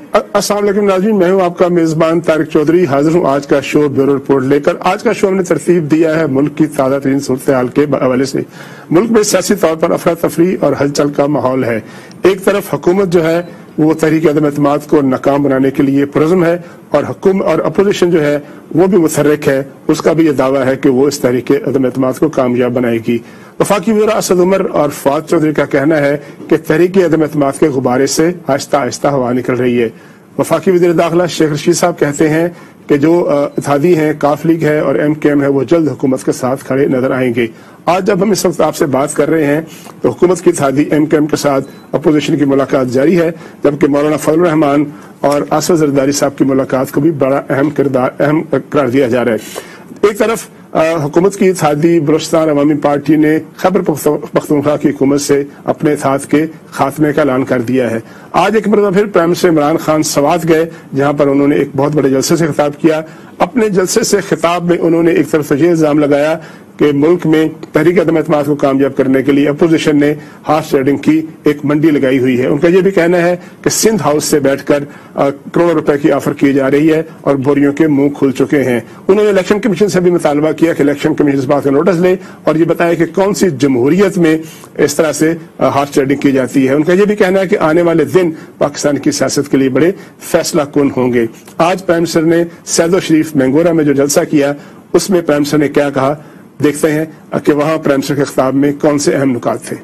अस्सलाम वालेकुम नाज़रीन, मैं हूं आपका मेज़बान तारिक चौधरी। हाजिर हूं आज का शो ब्यूरो रिपोर्ट लेकर। आज का शो हमने तरतीब दिया है मुल्क की ताज़ा तरीन सूरत हाल के हवाले से। मुल्क में सियासी तौर पर अफरा तफरी और हलचल का माहौल है। एक तरफ हुकूमत जो है वो तहरीक अदम एतमाद को नाकाम बनाने के लिए पुरज़्म है और हुकूमत और अपोजिशन जो है वो भी मुतहर्रिक है। उसका भी ये दावा है कि वो इस तहरीक अदम एतमाद को कामयाब बनाएगी। वफाकी वज़ीर असद उमर और फवाद चौधरी का कहना है कि तहरीक अदम एतमाद के गुब्बारे से आहिस्ता आहिस्ता हवा निकल रही है। वफाकी वज़ीर दाखिला शेख रशीद साहब कहते हैं कि जो इत्तेहादी हैं, काफ लीग है और MKM है, वो जल्द हुकूमत के साथ खड़े नजर आएंगे। आज जब हम इस वक्त आपसे बात कर रहे हैं तो हुकूमत की इत्तेहादी MKM के साथ अपोजिशन की मुलाकात जारी है, जबकि मौलाना फजल रहमान और आसिफ जरदारी साहब की मुलाकात को भी बड़ा अहम करार दिया जा रहा है। एक तरफ हुकूमत की इत्तेहादी बलूचिस्तान अवामी पार्टी ने खैबर पख्तूनख्वा की हुकूमत से अपने इत्तेहाद के खात्मे का ऐलान कर दिया है। आज एक मरतबा फिर प्राइम मिनिस्टर इमरान खान सवात गए, जहां पर उन्होंने एक बहुत बड़े जलसे से खिताब किया। अपने जलसे से खिताब में उन्होंने एक तरफ से ये इल्जाम लगाया कि मुल्क में तहरीक अदम एतमाद को कामयाब करने के लिए अपोजिशन ने हार्स ट्रेडिंग की एक मंडी लगाई हुई है। उनका यह भी कहना है कि सिंध हाउस से बैठकर करोड़ों रुपए की ऑफर की जा रही है और बोरियों के मुंह खुल चुके हैं। उन्होंने इलेक्शन कमीशन से भी मुतालबा किया कि इलेक्शन कमीशन इस बात का नोटिस ले और ये बताया कि कौन सी जमहूरियत में इस तरह से हार्स ट्रेडिंग की जाती है। उनका यह भी कहना है कि आने वाले दिन पाकिस्तान की सियासत के लिए बड़े फैसला कुन होंगे। आज प्राइम मिनिस्टर ने सैदो शरीफ मैंगोरा में जो जलसा किया उसमें प्राइम मिनिस्टर ने क्या कहा, देखते हैं कि वहां प्राइम मिनिस्टर के खिताब में कौन से अहम नुकात थे।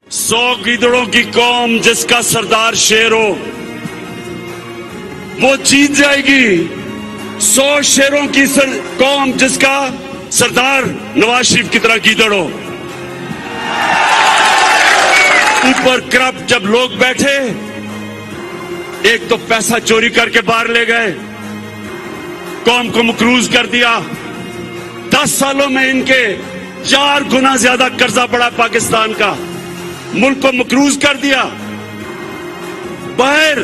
100 गीदड़ों की कौम जिसका सरदार शेर हो वो जीत जाएगी। 100 शेरों की कौम जिसका सरदार नवाज शरीफ की तरह गीदड़ हो। ऊपर करप्ट जब लोग बैठे, एक तो पैसा चोरी करके बाहर ले गए, कौम को मकरूज कर दिया। 10 सालों में इनके 4 गुना ज्यादा कर्जा पड़ा पाकिस्तान का, मुल्क को मकरूज कर दिया। बाहर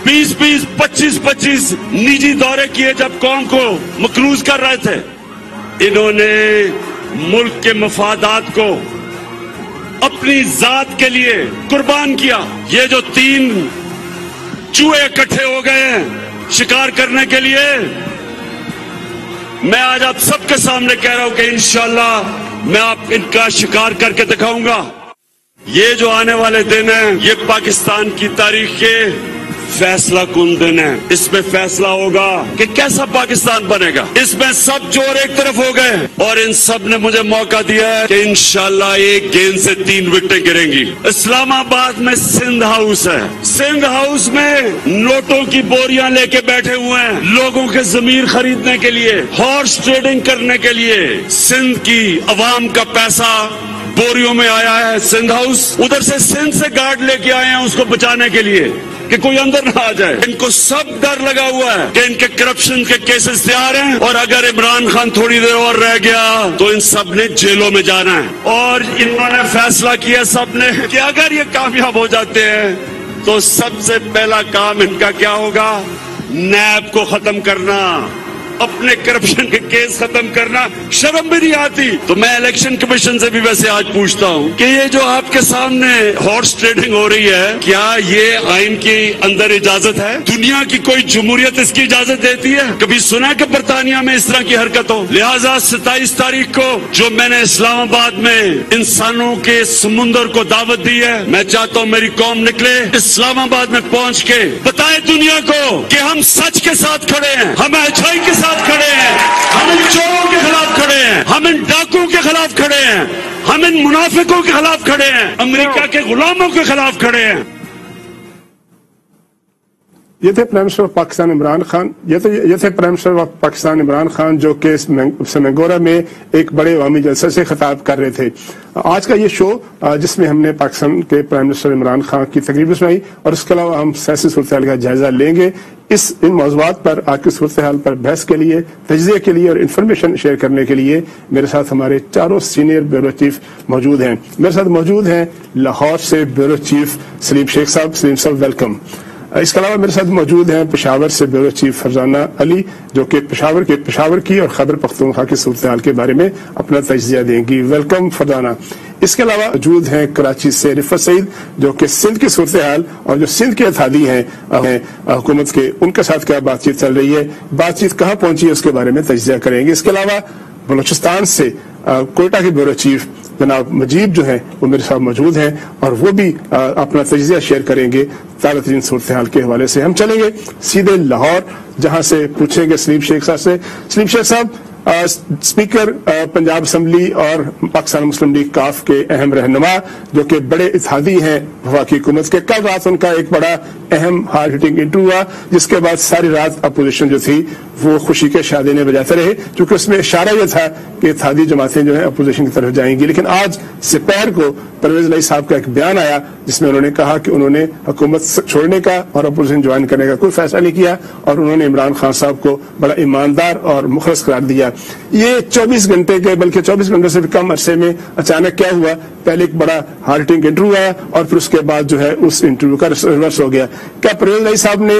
20-20, 25-25 निजी दौरे किए जब कौम को मकरूज कर रहे थे। इन्होंने मुल्क के मफादात को अपनी जात के लिए कुर्बान किया। ये जो 3 चूहे इकट्ठे हो गए हैं शिकार करने के लिए, मैं आज आप सबके सामने कह रहा हूं कि इंशाअल्लाह मैं आप इनका शिकार करके दिखाऊंगा। ये जो आने वाले दिन हैं ये पाकिस्तान की तारीख के फैसला कुन दिन है। इसमें फैसला होगा कि कैसा पाकिस्तान बनेगा। इसमें सब जोर एक तरफ हो गए और इन सब ने मुझे मौका दिया है कि इंशाअल्लाह एक गेंद से 3 विकेटें गिरेंगी। इस्लामाबाद में सिंध हाउस है। सिंध हाउस में नोटों की बोरियां लेके बैठे हुए हैं लोगों के जमीर खरीदने के लिए, हॉर्स ट्रेडिंग करने के लिए। सिंध की अवाम का पैसा बोरियों में आया है सिंध हाउस। उधर से सिंध से गार्ड लेके आए हैं उसको बचाने के लिए कि कोई अंदर ना आ जाए। इनको सब डर लगा हुआ है कि इनके करप्शन के केसेस तैयार हैं और अगर इमरान खान थोड़ी देर और रह गया तो इन सब ने जेलों में जाना है। और इन्होंने फैसला किया सब ने कि अगर ये कामयाब हो जाते हैं तो सबसे पहला काम इनका क्या होगा, नैब को खत्म करना, अपने करप्शन के केस खत्म करना। शर्म भी नहीं आती। तो मैं इलेक्शन कमीशन से भी वैसे आज पूछता हूं कि ये जो आपके सामने हॉर्स ट्रेडिंग हो रही है, क्या ये आइन के अंदर इजाजत है? दुनिया की कोई जमहूरियत इसकी इजाजत देती है? कभी सुना कि बरतानिया में इस तरह की हरकत हो? लिहाजा 27 तारीख को जो मैंने इस्लामाबाद में इंसानों के समुंदर को दावत दी है, मैं चाहता हूं मेरी कौम निकले, इस्लामाबाद में पहुंच के बताए दुनिया को कि हम सच के साथ खड़े हैं, हम अच्छाई के साथ खड़े हैं, हम इन चोरों के खिलाफ खड़े हैं, हम इन डाकुओं के खिलाफ खड़े हैं, हम इन मुनाफिकों के खिलाफ खड़े हैं, अमेरिका के गुलामों के खिलाफ खड़े हैं। ये थे prime minister of Pakistan Imran Khan. ये थे prime minister of Pakistan Imran Khan जो कि मैंगोरा में एक बड़े अवामी जलसे से खिताब कर रहे थे। आज का ये शो जिसमें हमने पाकिस्तान के प्राइम मिनिस्टर इमरान खान की तकरीब सुनाई और इसके अलावा हम सियासी सूरत हाल का जायजा लेंगे। इन मौज़ूआत पर आज की सूरत हाल पर बहस के लिए, तजज़िये के लिए और इन्फॉर्मेशन शेयर करने के लिए मेरे साथ हमारे 4 सीनियर ब्यूरो चीफ मौजूद हैं। मेरे साथ मौजूद हैं लाहौर से ब्यूरो चीफ सलीम शेख साहब। सलीम साहब वेलकम। इसके अलावा मेरे साथ मौजूद हैं पेशावर से ब्यूरो चीफ फरजाना अली, जो कि पेशावर की और खैबर पख्तूनख्वा की सूरत हाल के बारे में अपना तजिया देंगी। वेलकम फरजाना। इसके अलावा मौजूद हैं कराची से रिफत सईद, जो कि सिंध की सूरत हाल और जो सिंध के अथादी हैं हुकूमत के, उनके साथ क्या बातचीत चल रही है, बातचीत कहाँ पहुंची है, उसके बारे में तजिया करेंगे। इसके अलावा बलूचिस्तान से कोयटा के ब्यूरो चीफ जनाब मजीब जो हैं वो मेरे साथ मौजूद हैं और वो भी अपना तजिया शेयर करेंगे ताज़ा तरीन सूरत हाल के हवाले से। हम चलेंगे सीधे लाहौर, जहां से पूछेंगे सलीम शेख साहब से। सलीम शेख साहब, स्पीकर पंजाब असम्बली और पाकिस्तान मुस्लिम लीग काफ के अहम रहनुमा, जो कि बड़े इत्तेहादी हैं वफाकी हुकूमत के, कल रात उनका एक बड़ा अहम हार्ड हिटिंग इंटरव्यू हुआ, जिसके बाद सारी रात अपोजिशन जो थी वो खुशी के शादीने बजाते रहे, क्योंकि उसमें इशारा यह था कि इत्तेहादी जमातें जो है अपोजिशन की तरफ जाएंगी। लेकिन आज दोपहर को परवेज लाई साहब का एक बयान आया जिसमें उन्होंने कहा कि उन्होंने हुकूमत छोड़ने का और अपोजिशन ज्वाइन करने का कोई फैसला नहीं किया और उन्होंने इमरान खान साहब को बड़ा ईमानदार और मुखलस करार दिया। ये 24 घंटे के, बल्कि 24 घंटे से भी कम अरसे में अचानक क्या हुआ, पहले एक बड़ा हार्ड हिटिंग इंटरव्यू आया और फिर उसके बाद जो है उस इंटरव्यू का रिवर्स हो गया। क्या परवेज लाई साहब ने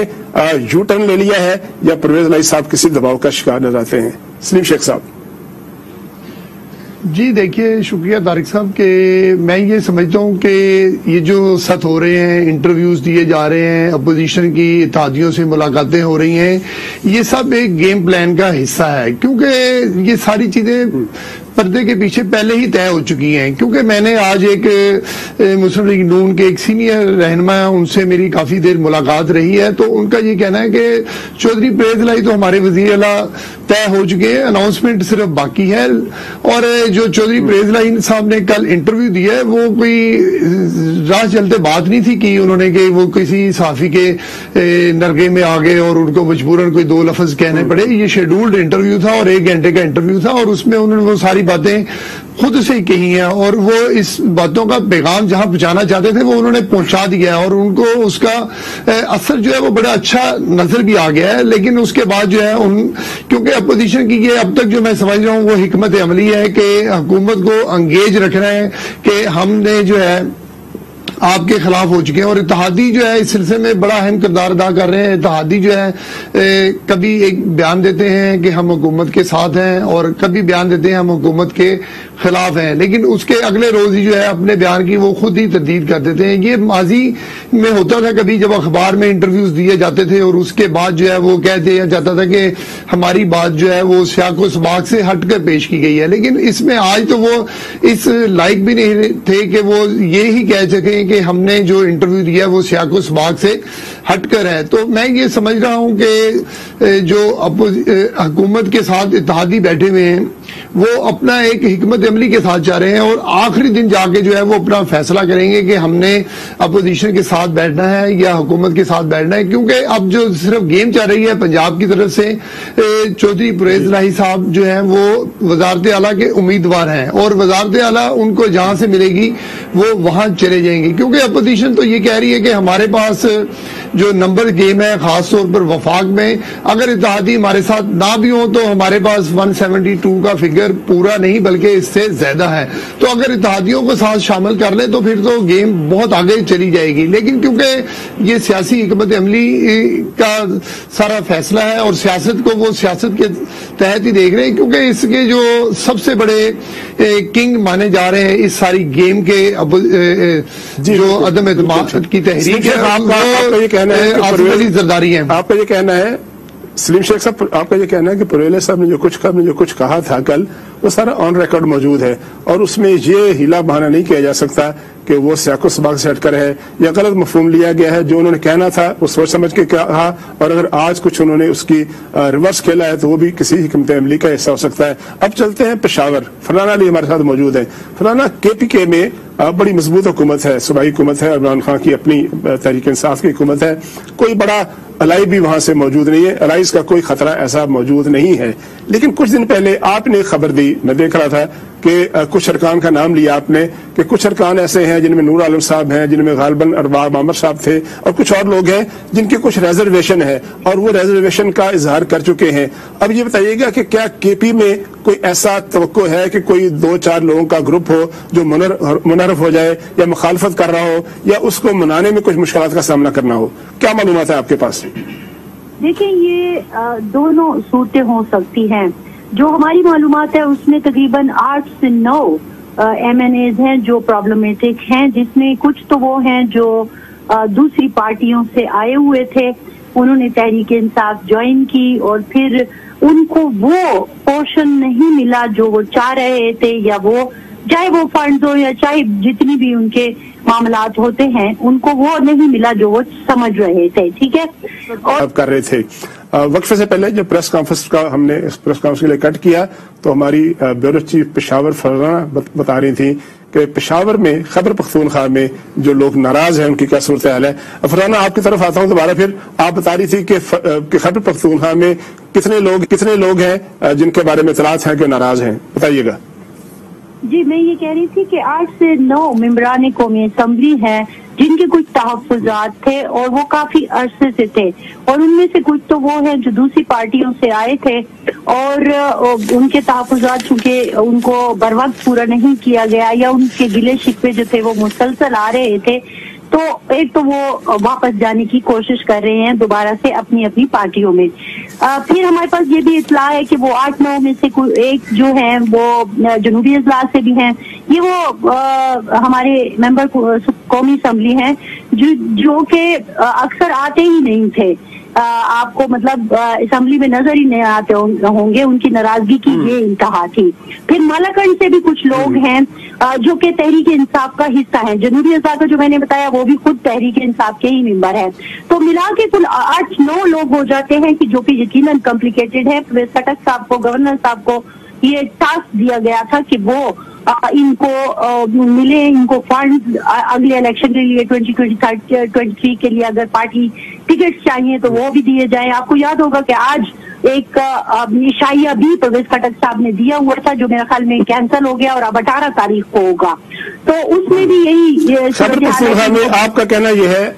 यू टर्न ले लिया है या परवेज लाई साहब किसी दबाव का शिकार नजर आते हैं? सलीम शेख साहब। जी देखिए, शुक्रिया तारिक साहब के मैं ये समझता हूँ कि ये जो सख्त हो रहे हैं, इंटरव्यूज दिए जा रहे हैं, अपोजिशन की इत्तेहादियों से मुलाकातें हो रही हैं, ये सब एक गेम प्लान का हिस्सा है, क्योंकि ये सारी चीजें पर्दे के पीछे पहले ही तय हो चुकी हैं। क्योंकि मैंने आज एक मुस्लिम लीग नून के एक सीनियर रहनुमा, उनसे मेरी काफी देर मुलाकात रही है, तो उनका ये कहना है कि चौधरी परवेज लाई तो हमारे वजीर आला तय हो चुके हैं, अनाउंसमेंट सिर्फ बाकी है। और जो चौधरी परवेज लाई साहब ने कल इंटरव्यू दिया है, वो कोई राह चलते बात नहीं थी कि उन्होंने कि वो किसी सहाफी के नरगे में आ गए और उनको मजबूरन कोई 2 लफ्ज कहने पड़े। ये शेड्यूल्ड इंटरव्यू था और 1 घंटे का इंटरव्यू था और उसमें उन्होंने वो सारी बातें खुद से ही कही हैं और वो इस बातों का पैगाम जहां पहुंचाना चाहते थे वो उन्होंने पहुंचा दिया है और उनको उसका असर जो है वो बड़ा अच्छा नजर भी आ गया है। लेकिन उसके बाद जो है क्योंकि अपोजिशन की ये अब तक जो मैं समझ रहा हूं वो हिकमत अमली है कि हुकूमत को अंगेज रखना है कि हमने जो है आपके खिलाफ हो चुके हैं। और इत्तेहादी जो है इस सिलसिले में बड़ा अहम किरदार अदा कर रहे हैं। इत्तेहादी जो है कभी एक बयान देते हैं कि हम हुकूमत के साथ हैं और कभी बयान देते हैं हम हुकूमत के खिलाफ हैं, लेकिन उसके अगले रोज ही जो है अपने बयान की वो खुद ही तरदीद कर देते हैं। ये माजी में होता था कभी जब अखबार में इंटरव्यूज दिए जाते थे और उसके बाद जो है वो कह दिया जाता था कि हमारी बात जो है वो सियाक व सबाक से हटकर पेश की गई है। लेकिन इसमें आज तो वो इस लायक भी नहीं थे कि वो ये ही कह सकें कि हमने जो इंटरव्यू दिया वो सियाक व सबाक से हटकर है। तो मैं ये समझ रहा हूं कि जो हुकूमत के साथ इत्तेहादी बैठे हुए हैं वो अपना एक हिकमत अमली के साथ जा रहे हैं और आखिरी दिन जाके जो है वो अपना फैसला करेंगे कि हमने अपोजिशन के साथ बैठना है या हुकूमत के साथ बैठना है। क्योंकि अब जो सिर्फ गेम चल रही है पंजाब की तरफ से, चौधरी परवेज लाई साहब जो है वो वजारत आला के उम्मीदवार हैं और वजारत आला उनको जहां से मिलेगी वो वहां चले जाएंगे। क्योंकि अपोजिशन तो ये कह रही है कि हमारे पास जो नंबर गेम है, खास तौर पर वफाक में अगर इत्तेहादी हमारे साथ ना भी हो तो हमारे पास 172 का फिगर पूरा नहीं बल्कि इससे ज्यादा है। तो अगर इत्तेहादियों को साथ शामिल कर ले तो फिर तो गेम बहुत आगे चली जाएगी। लेकिन क्योंकि ये सियासी हिकमत अमली का सारा फैसला है और सियासत को वो सियासत के तहत ही देख रहे हैं, क्योंकि इसके जो सबसे बड़े किंग माने जा रहे हैं इस सारी गेम के जो अदम एतमाद की तहरीक है, आपका जरदारी है। आपका ये कहना है सलीम शेख साहब, आपका ये कहना है कि परवेज साहब ने जो कुछ कहा था कल वो सारा ऑन रिकॉर्ड मौजूद है और उसमें ये हिला बहाना नहीं किया जा सकता कि वो सियाको सबाक से हटकर है या गलत मफहूम लिया गया है। जो उन्होंने कहना था वो सोच समझ के कहा और अगर आज कुछ उन्होंने उसकी रिवर्स खेला है तो वो भी किसी हिकमत अमली का हिस्सा हो सकता है। अब चलते हैं पेशावर, फरहाना अली हमारे साथ मौजूद है। फरहाना, KPK में बड़ी मजबूत हुकूमत है, सूबाई हुकूमत है, इमरान खान की अपनी तहरीक इंसाफ की हुकूमत है, कोई बड़ा अलाई भी वहां से मौजूद नहीं है, अलाइज का कोई खतरा ऐसा मौजूद नहीं है। लेकिन कुछ दिन पहले आपने खबर दी, मैं देख रहा था کہ کچھ ارکان کا نام لیا آپ نے کہ کچھ ارکان ایسے ہیں جن میں نور عالم صاحب ہیں، جن میں غالباً ارباب معمر صاحب تھے، اور کچھ اور لوگ ہیں جن کے کچھ ریزرویشن ہے اور وہ ریزرویشن کا اظہار کر چکے ہیں۔ اب یہ بتائیے گا کہ کیا کے پی میں کوئی ایسا توقع ہے کہ کوئی 2-4 لوگوں کا گروپ ہو جو منحرف ہو جائے یا مخالفت کر رہا ہو یا اس کو منانے میں کچھ مشکلات کا سامنا کرنا ہو؟ کیا معلومات ہے آپ کے پاس؟ دیکھیں، یہ دونوں صورتیں ہو سکتی ہیں۔ جو ہماری معلومات ہے اس میں تقریباً 8 سے 9 ایم این ایز ہیں جو پرابلمیٹک ہیں، جس میں کچھ تو وہ ہیں جو دوسری پارٹیوں سے آئے ہوئے تھے، انہوں نے تحریک انصاف جوائن کی اور پھر ان کو وہ پورشن نہیں ملا جو وہ چاہ رہے تھے، یا وہ چاہے وہ فنڈز ہو یا چاہے جتنی بھی ان کے معاملات ہوتے ہیں ان کو وہ نہیں ملا جو وہ سمجھ رہے تھے۔ ٹھیک ہے، اور کر رہے تھے۔ وقفے سے پہلے جب پریس کانفرنس کا ہم نے اس پریس کانفرنس کے لیے کٹ کیا تو ہماری بیورو چیف پشاور فرزانہ بتا رہی تھی کہ پشاور میں خیبر پختونخوا میں جو لوگ ناراض ہیں ان کی کیا صورتحال ہے۔ فرزانہ آپ کی طرف آتا ہوں دوبارہ، پھر آپ بتا رہی تھی کہ خیبر پختونخوا میں کتنے لوگ ہیں جن کے بارے میں اطلاعات ہیں کہ ناراض ہیں، بتائیے گا۔ جی، میں یہ کہہ رہی تھی کہ 8 سے 9 ممبران قومی اسمبلی ہیں جن کے کچھ تحفظات تھے اور وہ کافی عرصے سے تھے، اور ان میں سے کچھ تو وہ ہیں جو دوسری پارٹیوں سے آئے تھے اور ان کے تحفظات چونکہ ان کو بر وقت پورا نہیں کیا گیا یا ان کے گلے شکوے جو تھے وہ مسلسل آ رہے تھے، تو ایک تو وہ واپس جانے کی کوشش کر رہے ہیں دوبارہ سے اپنی اپنی پارٹیوں میں۔ پھر ہمارے پاس یہ بھی اطلاع ہے کہ وہ 8-9 میں سے ایک جو ہیں وہ جنوبی اضلاع سے بھی ہیں، یہ وہ ہمارے ممبر قومی اسمبلی ہیں جو کہ اکثر آتے ہی نہیں تھے، آپ کو مطلب اسمبلی میں نظر ہی نہیں آتے ہوں گے، ان کی ناراضگی کی یہ انتہا تھی۔ پھر مالاکنڈ سے بھی کچھ لوگ ہیں جو کہ تحریک انصاف کا حصہ ہیں، جنوبی اضلاع کا جو میں نے بتایا وہ بھی خود تحریک انصاف کے ہی ممبر ہیں، تو ملا کے کل 8-9 لوگ ہو جاتے ہیں کہ جو کہ یقیناً کمپلیکیٹڈ ہے۔ پروفیسر خٹک صاحب کو، گورنر صاحب کو یہ ٹاسک دیا گیا تھا کہ وہ ان کو ملے، ان کو فنڈ اگلے الیکشن کے لیے 2023 کے لیے اگر پارٹی ٹکٹ چاہیے تو وہ بھی دیے جائیں۔ آپ کو یاد ہوگا کہ آج ایک عشائیہ بھی پرویز خٹک صاحب نے دیا ہوا تھا جو میرے خیال میں کینسل ہو گیا اور اب 18 تاریخ کو ہوگا، تو اس میں بھی یہی آپ کا کہنا یہ ہے،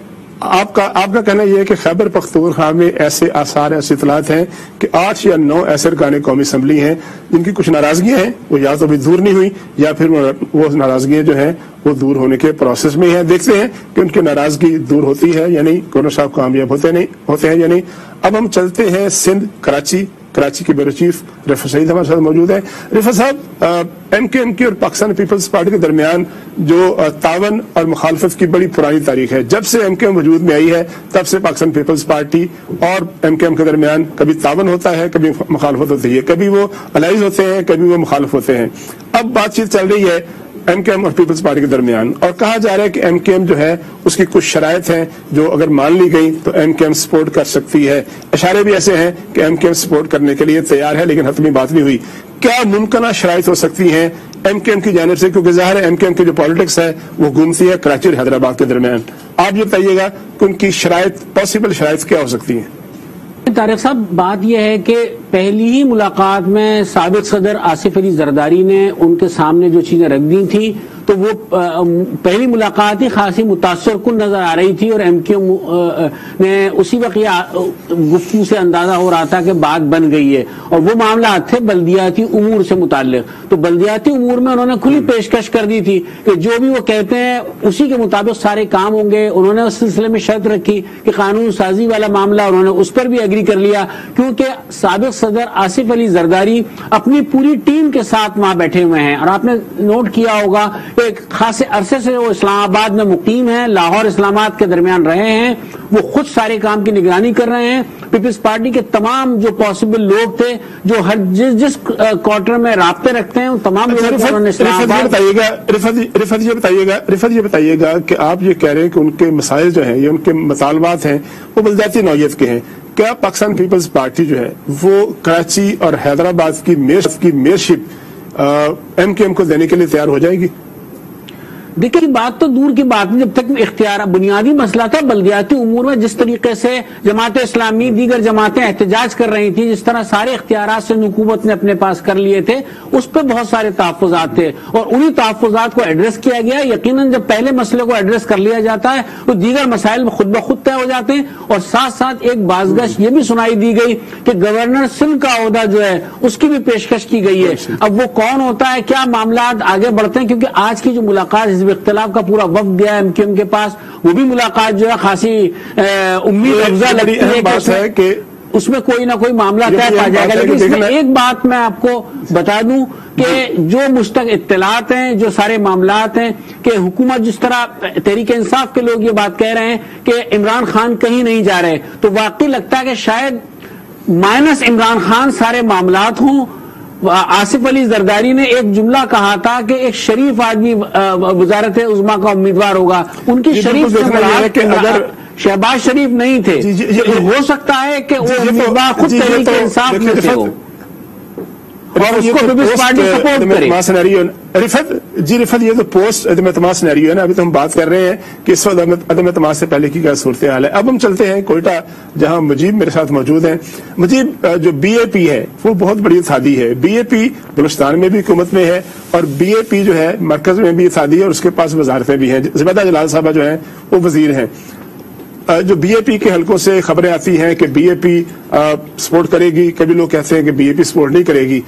آپ کا کہنا یہ ہے کہ خیبر پختونخوا میں ایسے آثار، ایسی اطلاعات ہیں کہ 8 یا 9 ایسے ارکان قومی اسمبلی ہیں جن کی کچھ ناراضگیاں ہیں، وہ یا تو ابھی دور نہیں ہوئی یا پھر وہ ناراضگیاں جو ہیں وہ دور ہونے کے پروسیس میں ہیں۔ دیکھتے ہیں کہ ان کی ناراضگی دور ہوتی ہے یا نہیں، گورنر صاحب کامیاب ہوتے ہیں یا نہیں۔ اب ہم چلتے ہیں سندھ، کراچی کے بیورو چیف رفعت سعید ہمارے ساتھ موجود ہیں۔ رفعت صاحب، ایم کے اور پاکستان پیپلز پارٹی کے درمیان جو تعاون اور مخالفت کی بڑی پرانی تاریخ ہے، جب سے ایم وجود میں آئی ہے تب سے پاکستان پیپلز پارٹی اور ایم کے درمیان کبھی تعاون ہوتا ہے، کبھی مخالفت ہوتی ہے، کبھی وہ الائز ہوتے ہیں، کبھی وہ مخالف ہوتے ہیں۔ اب بات چیت چل رہی ہے ایم کے ایم اور پیپلز پارٹی کے درمیان، اور کہا جا رہا ہے کہ ایم کے ایم جو ہے اس کی کچھ شرائط ہیں جو اگر مان لی گئی تو ایم کے ایم سپورٹ کر سکتی ہے۔ اشارے بھی ایسے ہیں کہ ایم کے ایم سپورٹ کرنے کے لیے تیار ہے، لیکن حتمی بات نہیں ہوئی۔ کیا ممکنہ شرائط ہو سکتی ہیں ایم کے ایم کی جانب سے؟ کیونکہ ظاہر ہے ایم کے ایم کی جو پالیٹکس ہے وہ گھومتی ہے کراچی اور حیدرآباد کے درمیان۔ آپ یہ بتائیے گا کہ ان کی شرائط، پاسبل شرائط کیا ہو سکتی ہیں؟ طارق صاحب، بات یہ ہے کہ پہلی ہی ملاقات میں سابق صدر آصف علی زرداری نے ان کے سامنے جو چیزیں رکھ دی تھیں تو وہ پہلی ملاقات ہی خاصی متاثر کن نظر آ رہی تھی، اور ایم کیو نے اسی وقت گفتگو سے اندازہ ہو رہا تھا کہ بات بن گئی ہے، اور وہ معاملات تھے بلدیاتی امور سے متعلق۔ تو بلدیاتی امور میں انہوں نے کھلی پیشکش کر دی تھی کہ جو بھی وہ کہتے ہیں اسی کے مطابق سارے کام ہوں گے۔ انہوں نے اس سلسلے میں شرط رکھی کہ قانون سازی والا معاملہ انہوں نے اس پر بھی ایگری کر لیا، کیونکہ سابق صدر آصف علی زرداری اپنی پوری ٹیم کے ساتھ وہاں بیٹھے ہوئے ہیں، اور آپ نے نوٹ کیا ہوگا ایک خاصے عرصے سے وہ اسلام آباد میں مقیم ہیں، لاہور اسلام آباد کے درمیان رہے ہیں، وہ خود سارے کام کی نگرانی کر رہے ہیں۔ پیپلز پارٹی کے تمام جو پاسبل لوگ تھے جو ہر جس کوارٹر میں رابطے رکھتے ہیں ان تمام لوگوں کو انہوں نے رفعت یہ بتائیے گا کہ آپ یہ کہہ رہے ہیں کہ ان کے مسائل جو ہیں یا ان کے مطالبات ہیں وہ بلدیاتی نوعیت کے ہیں، کیا پاکستان پیپلز پارٹی جو ہے وہ کراچی اور حیدرآباد کی میئرشپ ایم کے ایم کو دینے کے لیے تیار ہو جائے گی؟ دیکھیں بات تو دور کی بات نہیں، جب تک اختیار بنیادی مسئلہ تھا بلدیاتی امور میں جس طریقے سے جماعت اسلامی دیگر جماعتیں احتجاج کر رہی تھیں، جس طرح سارے اختیارات سے حکومت نے اپنے پاس کر لیے تھے، اس پہ بہت سارے تحفظات تھے اور انہی تحفظات کو ایڈریس کیا گیا. یقیناً جب پہلے مسئلے کو ایڈریس کر لیا جاتا ہے تو دیگر مسائل خود بخود طے ہو جاتے ہیں. اور ساتھ ساتھ ایک بازگشت یہ بھی سنائی دی گئی کہ گورنر سندھ کا عہدہ جو ہے اس کی بھی پیشکش کی گئی ہے. اب وہ کون ہوتا ہے، کیا معاملات آگے بڑھتے ہیں، کیونکہ آج کی جو ملاقات حزب اختلاف کا پورا وفد گیا ایم کیو ایم کے پاس، وہ بھی ملاقات جو ہے خاصی امید افزا لگتی ہے کہ اس میں کوئی نہ کوئی معاملہ طے پا جائے گا. لیکن اس میں ایک بات میں آپ کو بتا دوں کہ جو مستقل اطلاعات ہیں، جو سارے معاملات ہیں کہ حکومت جس طرح تحریک انصاف کے لوگ یہ بات کہہ رہے ہیں کہ عمران خان کہیں نہیں جا رہے، تو واقعی لگتا ہے کہ شاید مائنس عمران خان سارے معاملات ہوں. آصف علی زرداری نے ایک جملہ کہا تھا کہ ایک شریف آدمی وزارت عظمیٰ کا امیدوار ہوگا. ان کی شریف کہ اگر شہباز شریف نہیں تھے ہو سکتا ہے کہ وہ امیدوار خود تحریک انصاف میں سے ہو اور اس کو پیپلز پارٹی سپورٹ کرے. رفت یہ تو پوسٹ عدم اعتماد سینیریو ہے نا. ابھی تو ہم بات کر رہے ہیں کہ اس وقت عدم اعتماد سے پہلے کی کیا صورتحال ہے. اب ہم چلتے ہیں کوئٹہ جہاں مجیب میرے ساتھ موجود ہیں. مجیب، جو بی اے پی ہے وہ بہت بڑی اتحادی ہے. بی اے پی بلوچستان میں بھی حکومت میں ہے اور بی اے پی جو ہے مرکز میں بھی اتحادی ہے اور اس کے پاس وزارتیں بھی ہیں. زبیدہ جلال صاحبہ جو ہیں وہ وزیر ہیں. جو بی اے پی کے حلقوں سے خبریں آتی ہیں کہ بی اے پی سپورٹ کرے گی، کبھی لوگ کہتے ہیں کہ بی اے پی سپورٹ نہیں کرے گی.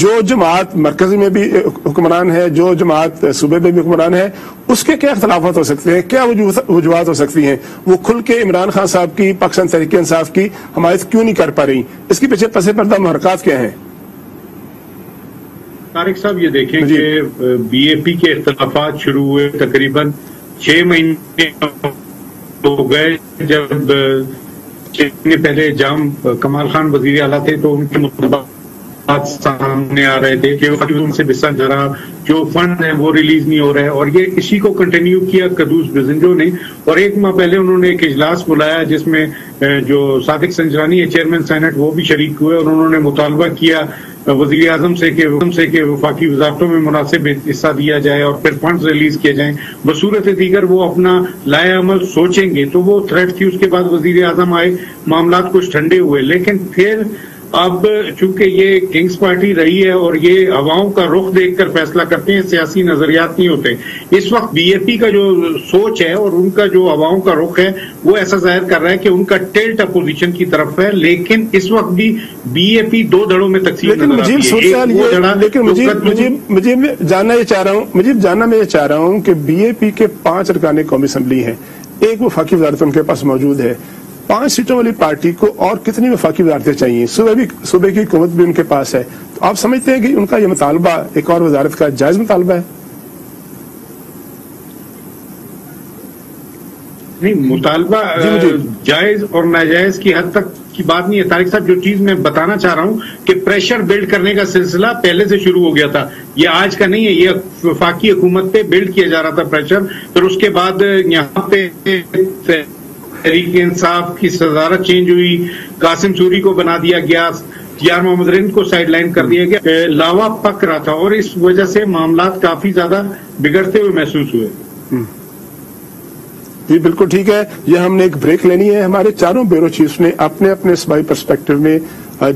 جو جماعت مرکزی میں بھی حکمران ہے، جو جماعت صوبے میں بھی حکمران ہے، اس کے کیا اختلافات ہو سکتے ہیں، کیا وجوہات ہو سکتی ہیں؟ وہ کھل کے عمران خان صاحب کی، پاکستان تحریک انصاف کی حمایت کیوں نہیں کر پا رہی؟ اس کے پیچھے پس پردہ محرکات کیا ہیں؟ طارق صاحب یہ دیکھیں کہ بی اے پی کے اختلافات شروع ہوئے تقریباً 6 مہینے ہو گئے جب پہلے جام کمال خان وزیر اعلیٰ تھے تو ان کے مطالبات سامنے آ رہے تھے کہ ان سے بسا جرا جو فنڈ ہیں وہ ریلیز نہیں ہو رہے، اور یہ اسی کو کنٹینیو کیا قدوس بزنجو نے. اور 1 ماہ پہلے انہوں نے ایک اجلاس بلایا جس میں جو صادق سنجرانی ہے چیئرمین سینٹ وہ بھی شریک ہوئے اور انہوں نے مطالبہ کیا وزیر اعظم سے کہ وفاقی وزارتوں میں مناسب حصہ دیا جائے اور پھر فنڈز ریلیز کیے جائیں. بصورت دیگر وہ اپنا لائے عمل سوچیں گے. تو وہ تھریٹ تھی. اس کے بعد وزیر اعظم آئے، معاملات کچھ ٹھنڈے ہوئے. لیکن پھر اب چونکہ یہ کنگز پارٹی رہی ہے اور یہ عواؤں کا رخ دیکھ کر فیصلہ کرتے ہیں، سیاسی نظریات نہیں ہوتے. اس وقت بی اے پی کا جو سوچ ہے اور ان کا جو عواؤں کا رخ ہے وہ ایسا ظاہر کر رہا ہے کہ ان کا ٹلٹ اپوزیشن کی طرف ہے. لیکن اس وقت بھی بی اے پی 2 دھڑوں میں تقسیم نظر آتی ہے. لیکن مجھے جاننا یہ چاہ رہا ہوں کہ بی اے پی کے 5 ارکان قومی اسمبلی ہیں، ایک وفاقی وزارت ان کے پاس موجود ہے. 5 سیٹوں والی پارٹی کو اور کتنی وفاقی وزارتیں چاہیے؟ صوبے کی حکومت بھی ان کے پاس ہے. تو آپ سمجھتے ہیں کہ ان کا یہ مطالبہ ایک اور وزارت کا جائز مطالبہ ہے؟ نہیں، مطالبہ جائز اور ناجائز کی حد تک کی بات نہیں ہے طارق صاحب. جو چیز میں بتانا چاہ رہا ہوں کہ پریشر بلڈ کرنے کا سلسلہ پہلے سے شروع ہو گیا تھا. یہ آج کا نہیں ہے، یہ وفاقی حکومت پہ بلڈ کیا جا رہا تھا پریشر. پھر اس کے بعد یہاں پہ تحریک انصاف کی صدارت چینج ہوئی، قاسم سوری کو بنا دیا گیا، یار محمد رند کو سائیڈ لائن کر دیا گیا. لاوا پک رہا تھا اور اس وجہ سے معاملات کافی زیادہ بگڑتے ہوئے محسوس ہوئے. جی بالکل ٹھیک ہے. یہ ہم نے ایک بریک لینی ہے. ہمارے چاروں بیورو چیفز نے اپنے اپنے صوبائی پرسپیکٹو میں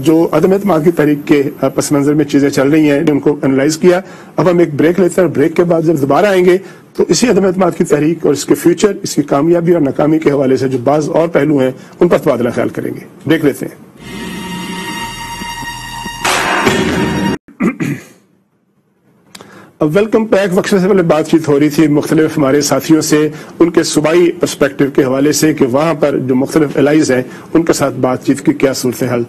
جو عدم اعتماد کی تحریک کے پس منظر میں چیزیں چل رہی ہیں ان کو انالائز کیا. اب ہم ایک بریک لیتے ہیں اور بریک کے بعد جب دوبارہ آئیں گے تو اسی عدم اعتماد کی تحریک اور اس کے فیوچر، اس کی کامیابی اور ناکامی کے حوالے سے جو بعض اور پہلو ہیں ان پر تبادلہ خیال کریں گے. بریک لیتے ہیں. Welcome back. وقت سے پہلے بات چیت ہو رہی تھی مختلف ہمارے ساتھیوں سے ان کے صوبائی پرسپیکٹو کے حوالے سے کہ وہاں پر جو مختلف الائز ہیں ان کے ساتھ بات چیت کی کیا صورتحال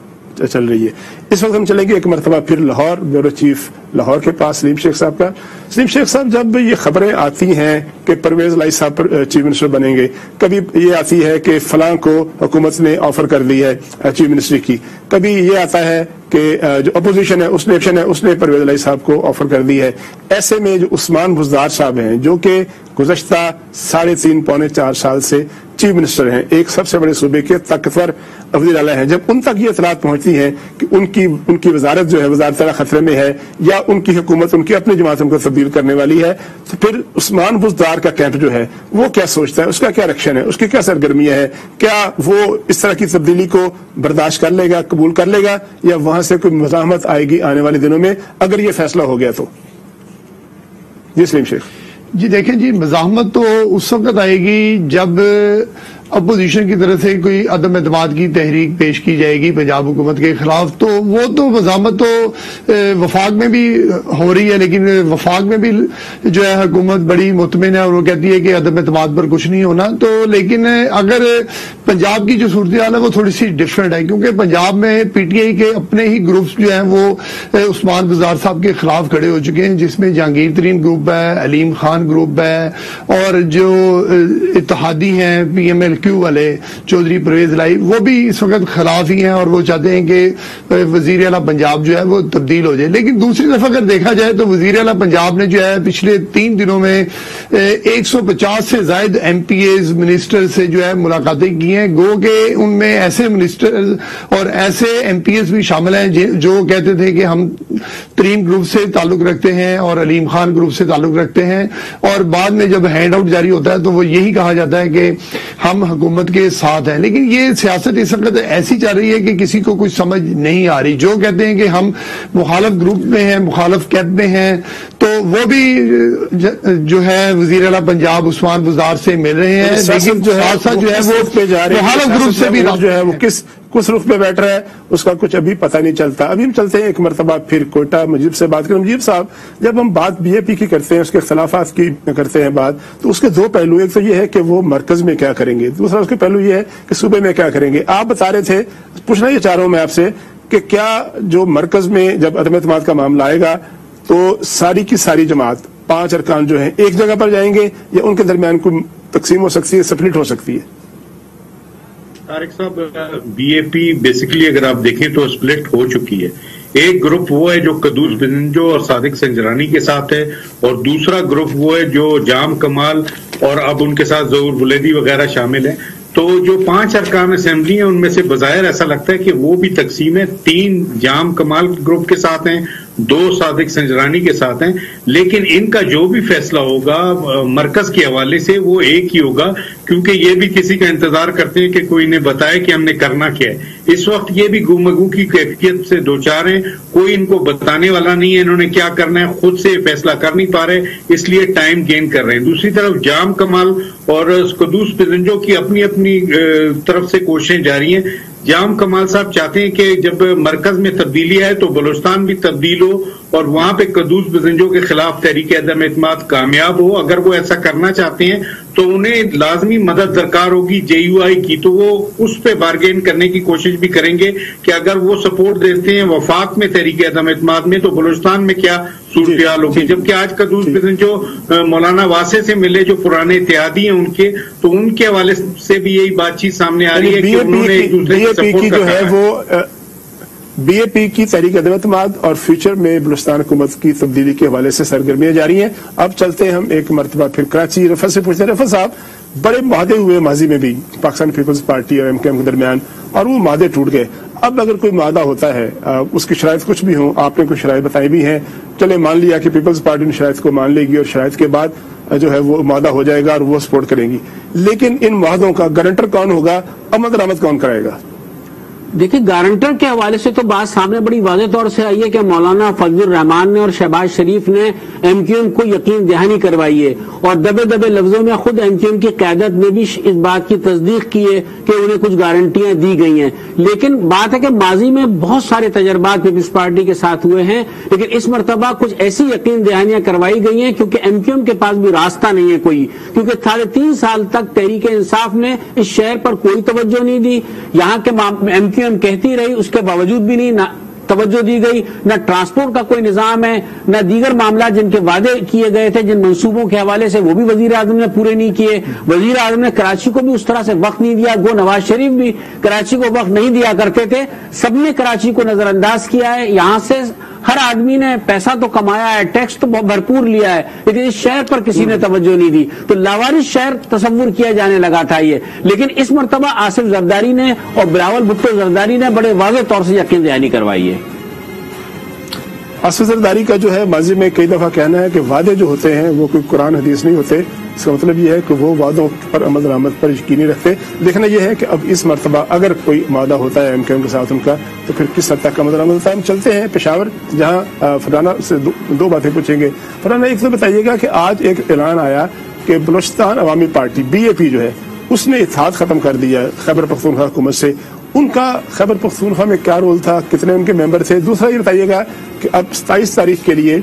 چل رہی ہے. اس وقت ہم چلیں گے ایک مرتبہ پھر لاہور، بیورو چیف لاہور کے پاس سلیم شیخ صاحب کا. سلیم شیخ صاحب، جب یہ خبریں آتی ہیں کہ پرویز الہی صاحب چیف منسٹر بنیں گے، کبھی یہ آتی ہے کہ فلاں کو حکومت نے آفر کر دی ہے چیف منسٹری کی، کبھی یہ آتا ہے کہ جو اپوزیشن ہے اس نے پرویز الہی صاحب کو آفر کر دی ہے. ایسے میں جو عثمان بزدار صاحب ہیں جو کہ گزشتہ 3.5 پونے 4 سال سے चीफ मिनिस्टर हैं, एक सबसे बड़े सूबे के ताकतवर वज़ीर आला हैं, जब उन तक ये इतलात पहुंचती हैं कि उनकी वजारत जो है वजारत आला खतरे में है या उनकी हुकूमत उनकी अपनी जमातों को तब्दील करने वाली है, तो फिर उस्मान बुज़दार का कैंप जो है वो क्या सोचता है, उसका क्या रिएक्शन है, उसकी क्या सरगर्मियां है, क्या वो इस तरह की तब्दीली को बर्दाश्त कर लेगा, कबूल कर लेगा, या वहां से कोई मज़ाहमत आएगी आने वाले दिनों में अगर ये फैसला हो गया तो? जी सलीम शेख जी देखें जी, मज़ाहमत तो उस वक्त आएगी जब अपोजिशन की तरफ से कोई अदम एतमाद की तहरीक पेश की जाएगी पंजाब हुकूमत के खिलाफ, तो वो तो मज़ाहमत तो वफाक में भी हो रही है, लेकिन वफाक में भी जो है हुकूमत बड़ी मुतमिन है और वो कहती है कि अदम एतमाद पर कुछ नहीं होना। तो लेकिन अगर पंजाब की जो सूरत हाल है वो थोड़ी सी डिफरेंट है, क्योंकि पंजाब में पीटीआई के अपने ही ग्रुप्स जो हैं वो उस्मान बुज़दार साहब के खिलाफ खड़े हो चुके हैं, जिसमें जहांगीर तरीन ग्रुप है, अलीम खान ग्रुप है, और जो इत्तेहादी हैं PMLQ वाले चौधरी परवेज लाई, वो भी इस वक्त खिलाफ ही हैं और वो चाहते हैं कि वजीर आला पंजाब जो है वो तब्दील हो जाए। लेकिन दूसरी तरफ अगर देखा जाए तो वजीर आला पंजाब ने जो है पिछले 3 दिनों में 150 से ज्यादा MPAs मिनिस्टर से जो है मुलाकातें की हैं, गो के उनमें ऐसे मिनिस्टर और ऐसे MPAs भी शामिल हैं जो कहते थे कि हम तरीन ग्रुप से ताल्लुक रखते हैं और अलीम खान ग्रुप से ताल्लुक रखते हैं, और बाद में जब हैंड आउट जारी होता है तो वो यही कहा जाता है कि हम हुकूमत के साथ हैं। लेकिन ये सियासत इस वक्त ऐसी चल रही है कि किसी को कुछ समझ नहीं आ रही। जो कहते हैं कि हम मुखालफ ग्रुप में हैं, मुखालफ कैंप में हैं, तो वो भी जो है वजीर आला पंजाब उस्मान बुज़दार से मिल रहे हैं, लेकिन साथ साथ जो है वो मुखालफ ग्रुप से भी जो है वो किस रुख पे बैठ रहा है उसका कुछ अभी पता नहीं चलता। अभी हम चलते हैं एक मरतबा फिर कोयटा मुजीब से बात करें। मुजीब साहब, जब हम बात BAP की करते हैं, उसके खिलाफात की करते हैं बात, तो उसके 2 पहलू, एक तो ये है कि वो मरकज में क्या करेंगे, दूसरा उसके पहलू ये है कि सूबे में क्या करेंगे। आप बता रहे थे, पूछना ये चाह रहा हूं मैं आपसे कि क्या जो मरकज में जब अदम एतमाद का मामला आएगा तो सारी की सारी जमात 5 अरकान जो है एक जगह पर जाएंगे या उनके दरमियान कोई तकसीम हो सकती है, स्प्लिट हो सकती है? तारिक साहब, BAP बेसिकली अगर आप देखें तो स्प्लिट हो चुकी है। एक ग्रुप वो है जो कदूस बिजंजो और सादिक संजरानी के साथ है, और दूसरा ग्रुप वो है जो जाम कमाल और अब उनके साथ ज़हूर बुलैदी वगैरह शामिल है। तो जो 5 अरकान असेंबली हैं उनमें से बज़ाहिर ऐसा लगता है कि वो भी तकसीम है, 3 जाम कमाल ग्रुप के साथ हैं, 2 सादिक संजरानी के साथ हैं, लेकिन इनका जो भी फैसला होगा मरकज के हवाले से वो एक ही होगा, क्योंकि ये भी किसी का इंतजार करते हैं कि कोई इन्हें बताए कि हमने करना क्या है। इस वक्त ये भी गुमगू की कैफियत से दो चार हैं, कोई इनको बताने वाला नहीं है इन्होंने क्या करना है, खुद से फैसला कर नहीं पा रहे, इसलिए टाइम गेन कर रहे हैं। दूसरी तरफ जाम कमाल और कदूस बिजंजो की अपनी अपनी तरफ से कोशिशें जारी हैं। जाम कमाल साहब चाहते हैं कि जब मरकज में तब्दीली आए तो बलोचिस्तान भी तब्दील हो और वहां पे कदूस बिजंजो के खिलाफ तहरीक अदम एतमाद कामयाब हो। अगर वो ऐसा करना चाहते हैं तो उन्हें लाजमी मदद दरकार होगी JUI की, तो वो उस पे बार्गेन करने की कोशिश भी करेंगे कि अगर वो सपोर्ट देते हैं वफाक में तहरीक अदम एतमाद में तो बलोचिस्तान में क्या सूरत हाल होगी। जबकि आज कदूस बिजंजो मौलाना वासे से मिले जो पुराने इत्तेहादी हैं उनके, तो उनके हवाले से भी यही बातचीत सामने आ रही है कि उन्होंने एक दूसरे को सपोर्ट करना है। BAP की तहरीक अदम एतमाद और फ्यूचर में बलूचिस्तान हुकूमत की तब्दीली के हवाले से सरगर्मियां जारी हैं। अब चलते हैं हम एक मरतबा फिर कराची, रफत से पूछते हैं। रफत साहब, बड़े माहदे हुए माजी में भी पाकिस्तान पीपल्स पार्टी और MKM के दरमियान, और वो माहदे टूट गए। अब अगर कोई मादा होता है, उसकी शराइत कुछ भी हो, आपने कुछ शराइत बताई भी हैं, चले मान लिया कि पीपल्स पार्टी ने शराइत को मान लेगी और शराइत के बाद जो है वो मादा हो जाएगा और वो सपोर्ट करेंगी, लेकिन इन माहदों का गारंटर कौन होगा, अमल दरामद कौन कराएगा? देखिए, गारंटर के हवाले से तो बात सामने बड़ी वाज़ेह तौर से आई है कि मौलाना फजलुर रहमान ने और शहबाज शरीफ ने MKM को यकीन दहानी करवाई है और दबे दबे लफ्जों में खुद MKM की क़यादत ने भी इस बात की तस्दीक की है कि उन्हें कुछ गारंटियां दी गई हैं। लेकिन बात है कि माजी में बहुत सारे तजर्बात पीपल्स पार्टी के साथ हुए हैं, लेकिन इस मरतबा कुछ ऐसी यकीन दहानियां करवाई गई हैं क्योंकि MKM के पास भी रास्ता नहीं है कोई, क्योंकि 3.5 साल तक तहरीक इंसाफ ने इस शहर पर कोई तवज्जो नहीं दी। यहाँ के MKM कहती रही, उसके बावजूद भी नहीं ना तवज्जो दी गई, न ट्रांसपोर्ट का कोई निजाम है, न दीगर मामला जिनके वादे किए गए थे जिन मंसूबों के हवाले से, वो भी वजीर आजम ने पूरे नहीं किए। वजीर आजम ने कराची को भी उस तरह से वक्त नहीं दिया, गो नवाज शरीफ भी कराची को वक्त नहीं दिया करते थे, सबने कराची को नजरअंदाज किया है। यहां से ہر آدمی نے پیسہ تو کمایا ہے, ٹیکس تو بھرپور لیا ہے, لیکن اس شہر پر کسی نے توجہ نہیں دی, تو لاوارث شہر تصور کیا جانے لگا تھا یہ. لیکن اس مرتبہ آصف زرداری نے اور بلاول بھٹو زرداری نے بڑے واضح طور سے یقین دہانی کروائی ہے. آصف زرداری کا جو ہے ماضی میں کئی دفعہ کہنا ہے کہ وعدے جو ہوتے ہیں وہ کوئی قرآن حدیث نہیں ہوتے. اس کا مطلب یہ ہے کہ وہ وعدوں پر عمل درآمد پر یقینی رکھتے. دیکھنا یہ ہے کہ اب اس مرتبہ اگر کوئی وعدہ ہوتا ہے MKM کے ساتھ ان کا, تو پھر کس حد تک عمل درآمد ہوتا ہے. ہم چلتے ہیں پشاور, جہاں فرحانہ سے دو باتیں پوچھیں گے. فرحانہ, ایک تو بتائیے گا کہ آج ایک اعلان آیا کہ بلوچستان عوامی پارٹی BAP جو ہے اس نے اتحاد ختم کر دیا خیبر پختونخوا حکومت سے. ان کا خیبر پختونخوا میں کیا رول تھا, کتنے ان کے ممبر تھے؟ دوسرا یہ بتائیے گا کہ اب 27 تاریخ کے لیے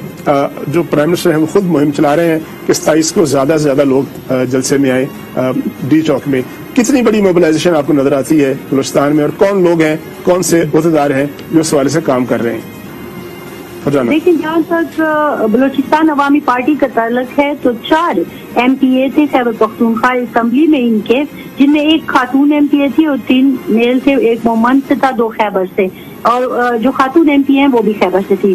جو پرائم منسٹر ہیں وہ خود مہم چلا رہے ہیں کہ 27 کو زیادہ سے زیادہ لوگ جلسے میں آئیں ڈی چوک میں. کتنی بڑی موبلائزیشن آپ کو نظر آتی ہے بلوچستان میں, اور کون لوگ ہیں, کون سے عہدیدار ہیں جو اس حوالے سے کام کر رہے ہیں؟ لیکن جہاں تک بلوچستان عوامی پارٹی کا تعلق ہے تو 4 MPA تھے خیبر پختونخوا اسمبلی میں ان کے, جن میں ایک خاتون MPA تھی اور 3 میل تھے. ایک مومند سے تھا, 2 خیبر سے, اور جو خاتون MP ہیں وہ بھی خیبر سے تھی.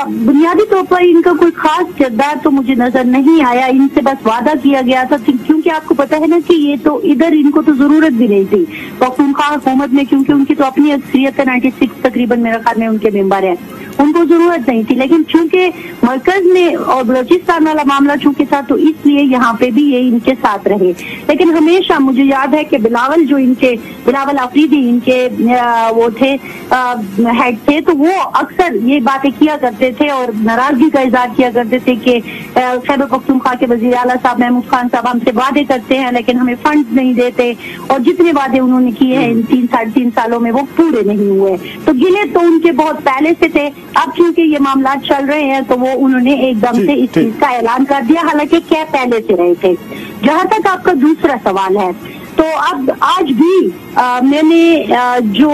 بنیادی طور پر ان کا کوئی خاص کردار تو مجھے نظر نہیں آیا. ان سے بس وعدہ کیا گیا تھا, کیونکہ آپ کو پتا ہے نا کہ یہ تو ادھر ان کو تو ضرورت بھی نہیں تھی پختونخوا حکومت میں, کیونکہ ان کی تو اپنی اکثریت ہے, 96 تقریباً میرا خیال میں ان کے ممبر ہیں, ان کو ضرورت نہیں تھی. لیکن چونکہ مرکز میں اور بلوچستان والا معاملہ چونکہ تھا, تو اس لیے یہاں پہ بھی یہ ان کے ساتھ رہے. لیکن ہمیشہ مجھے یاد ہے کہ بلاول آفریدی ان کے وہ تھے, ہیڈ تھے, تو وہ اکثر یہ باتیں کیا کرتے تھے اور ناراضگی کا اظہار کیا کرتے تھے کہ خیبر پختونخوا کے وزیر اعلیٰ صاحب محمود خان صاحب ہم سے وعدے کرتے ہیں لیکن ہمیں فنڈ نہیں دیتے, اور جتنے وعدے انہوں نے کیے ہیں ان 3-3.5 سالوں میں وہ پورے نہیں ہوئے. تو گلے تو ان کے بہت پہلے سے تھے. اب چونکہ یہ معاملات چل رہے ہیں تو وہ انہوں نے ایک دم سے اس چیز کا اعلان کر دیا, حالانکہ کیا پہلے سے رہے تھے. جہاں تک آپ کا دوسرا سوال ہے, تو اب آج بھی میں نے جو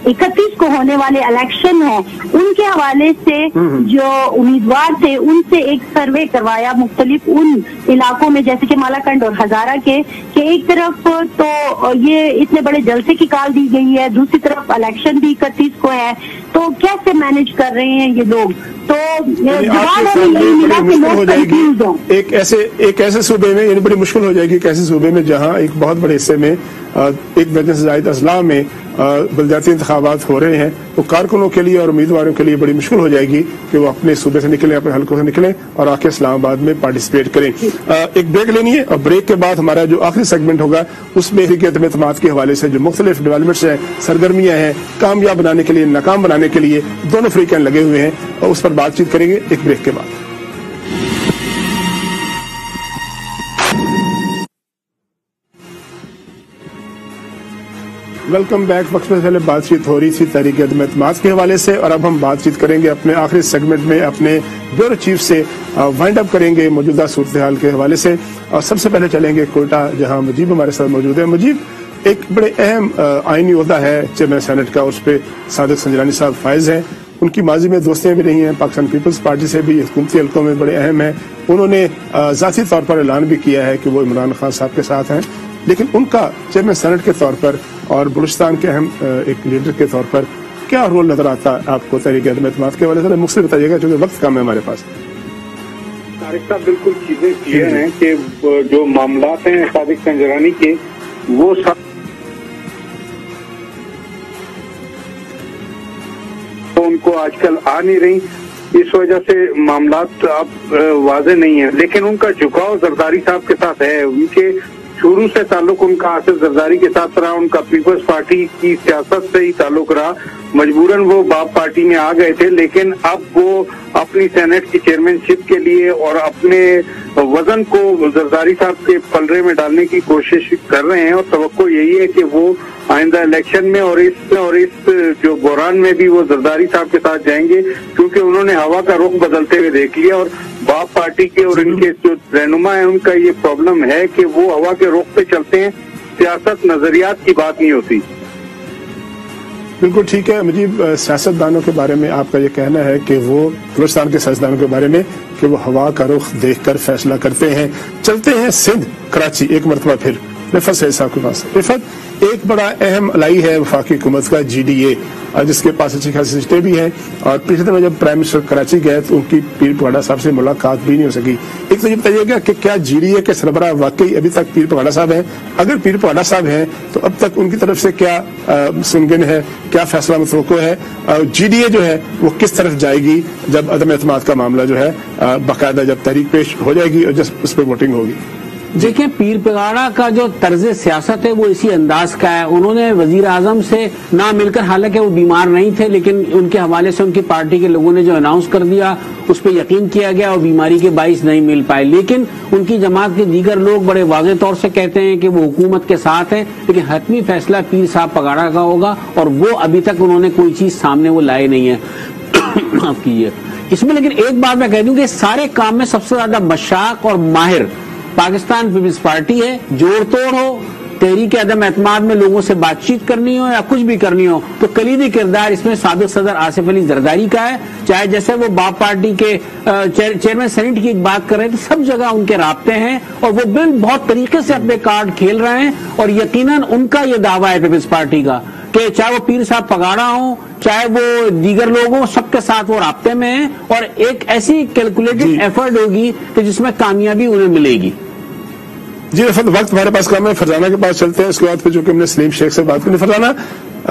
31 کو ہونے والے الیکشن ہیں ان کے حوالے سے جو امیدوار تھے ان سے ایک سروے کروایا مختلف ان علاقوں میں, جیسے کہ مالاکنڈ اور ہزارہ کے, کہ ایک طرف تو یہ اتنے بڑے جلسے کی کال دی گئی ہے, دوسری طرف الیکشن بھی 31 کو ہے, تو کیسے مینج کر رہے ہیں یہ لوگ؟ تو ایک ایسے صوبے میں, یعنی بڑی مشکل ہو جائے گی, ایک ایسے صوبے میں جہاں ایک بہت بڑے حصے میں 1 درجن سے زائد اضلاع میں بلدیاتی انتخابات ہو رہے ہیں, تو کارکنوں کے لیے اور امیدواروں کے لیے بڑی مشکل ہو جائے گی کہ وہ اپنے صوبے سے نکلیں, اپنے حلقوں سے نکلیں اور آ کے اسلام آباد میں پارٹیسپیٹ کریں. ایک بریک لینی ہے, اور بریک کے بعد ہمارا جو آخری سیگمنٹ ہوگا اس میں حریک عدم اعتماد کے حوالے سے جو مختلف ڈیولپمنٹس ہیں, سرگرمیاں ہیں, کامیاب بنانے کے لیے, ناکام بنانے کے لیے دونوں فریقین لگے ہوئے ہیں, اور اس پر بات چیت کریں گے ایک بریک کے بعد. Welcome back. وقت سے پہلے بات چیت ہو رہی تھی تحریک عدم اعتماد کے حوالے سے, اور اب ہم بات چیت کریں گے اپنے آخری سیگمنٹ میں اپنے بیورو چیف سے, وائنڈ اپ کریں گے موجودہ صورتحال کے حوالے سے. اور سب سے پہلے چلیں گے کوئٹہ, جہاں مجیب ہمارے ساتھ موجود ہے. مجیب, ایک بڑے اہم آئینی عہدہ ہے چیئرمین سینٹ کا, اس پہ صادق سنجرانی صاحب فائز ہیں. ان کی ماضی میں دوستیاں بھی رہی ہیں, پاکستان پیپلز پارٹی سے بھی حکومتی حلقوں میں بڑے اہم ہیں. انہوں نے ذاتی طور پر اعلان بھی کیا ہے کہ وہ عمران خان صاحب کے ساتھ ہیں, لیکن ان کا چیئرمین سینٹ کے طور پر اور بلوچستان کے اہم ایک لیڈر کے طور پر کیا رول نظر آتا ہے آپ کو تحریک عدم اعتماد کے حوالے سے؟ مختصر بتائیے گا کیونکہ وقت کم ہے ہمارے پاس. طارق صاحب, بالکل چیزیں کلیئر ہیں کہ جو معاملات ہیں صادق سنجرانی کے, وہ ان کو آج کل آ نہیں رہی, اس وجہ سے معاملات اب واضح نہیں ہیں. لیکن ان کا جھکاؤ زرداری صاحب کے ساتھ ہے, ان کے شروع سے تعلق ان کا آصف زرداری کے ساتھ رہا, ان کا پیپلز پارٹی کی سیاست سے ہی تعلق رہا. مجبوراً وہ باپ پارٹی میں آ گئے تھے, لیکن اب وہ اپنی سینٹ کی چیئرمین شپ کے لیے اور اپنے وزن کو زرداری صاحب کے پلڑے میں ڈالنے کی کوشش کر رہے ہیں, اور توقع یہی ہے کہ وہ آئندہ الیکشن میں اور اس جو بحران میں بھی وہ زرداری صاحب کے ساتھ جائیں گے, کیونکہ انہوں نے ہوا کا رخ بدلتے ہوئے دیکھ لیا. اور باپ پارٹی کے اور ان کے جو رہنما ہیں ان کا یہ پرابلم ہے کہ وہ ہوا کے رخ پہ چلتے ہیں, سیاست نظریات کی بات نہیں ہوتی. بالکل ٹھیک ہے مجیب. سیاستدانوں کے بارے میں آپ کا یہ کہنا ہے کہ وہ بلوچستان کے سیاستدانوں کے بارے میں کہ وہ ہوا کا رخ دیکھ کر فیصلہ کرتے ہیں. چلتے ہیں سندھ کراچی ایک مرتبہ پھر. रिफत सैयद साहब के पास। रिफत, एक बड़ा अहम अलाई है वफाकी हुकूमत का GDA, जिसके पास अच्छी खासी सीटें भी हैं, और पिछले दिनों जब प्राइम मिनिस्टर कराची गए तो उनकी पीर पगाड़ा साहब से मुलाकात भी नहीं हो सकी। एक तो ये बताइएगा कि क्या GDA के सरबराह वाकई अभी तक पीर पगाड़ा साहब हैं? अगर पीर पगाड़ा साहब हैं तो अब तक उनकी तरफ से क्या सुनगन है, क्या फैसला मुतवक्को है? GDA जो है वो किस तरफ जाएगी जब अदम एतमाद का मामला जो है बाकायदा जब तहरीक पेश हो जाएगी और जब उस पर वोटिंग होगी? देखिए, पीर पगाड़ा का जो तर्ज सियासत है वो इसी अंदाज का है। उन्होंने वजीर आजम से ना मिलकर, हालांकि वो बीमार नहीं थे, लेकिन उनके हवाले से उनकी पार्टी के लोगों ने जो अनाउंस कर दिया उस पर यकीन किया गया और बीमारी के बाइस नहीं मिल पाए। लेकिन उनकी जमात के दीगर लोग बड़े वाज़ेह तौर से कहते हैं कि वो हुकूमत के साथ है, लेकिन हतमी फैसला पीर साहब पगाड़ा का होगा, और वो अभी तक उन्होंने कोई चीज सामने वो लाए नहीं है। माफ कीजिए इसमें। लेकिन एक बात मैं कह दूं कि सारे काम में सबसे ज्यादा मशाक और माहिर पाकिस्तान पीपल्स पार्टी है। जोड़ तोड़ हो, तहरीक अदम एतमाद में लोगों से बातचीत करनी हो या कुछ भी करनी हो, तो कलीदी किरदार इसमें साबिक सदर आसिफ अली जरदारी का है। चाहे जैसे वो बाप पार्टी के चेयरमैन सेनेट की बात कर रहे हैं, तो सब जगह उनके राब्ते हैं और वो बिल बहुत तरीके से अपने कार्ड खेल रहे हैं। और यकीनन उनका ये दावा है पीपल्स पार्टी का कि चाहे वो पीर साहब पगाड़ा हो, चाहे वो दीगर लोग हों, सबके साथ वो राब्ते में हैं, और एक ऐसी कैलकुलेटेड एफर्ट होगी कि जिसमें कामयाबी उन्हें मिलेगी। जी रफत, वक्त हमारे पास कम है, फरजाना के पास चलते हैं। उसके बाद फिर जो कि हमने सलीम शेख से बात करनी। फरजाना,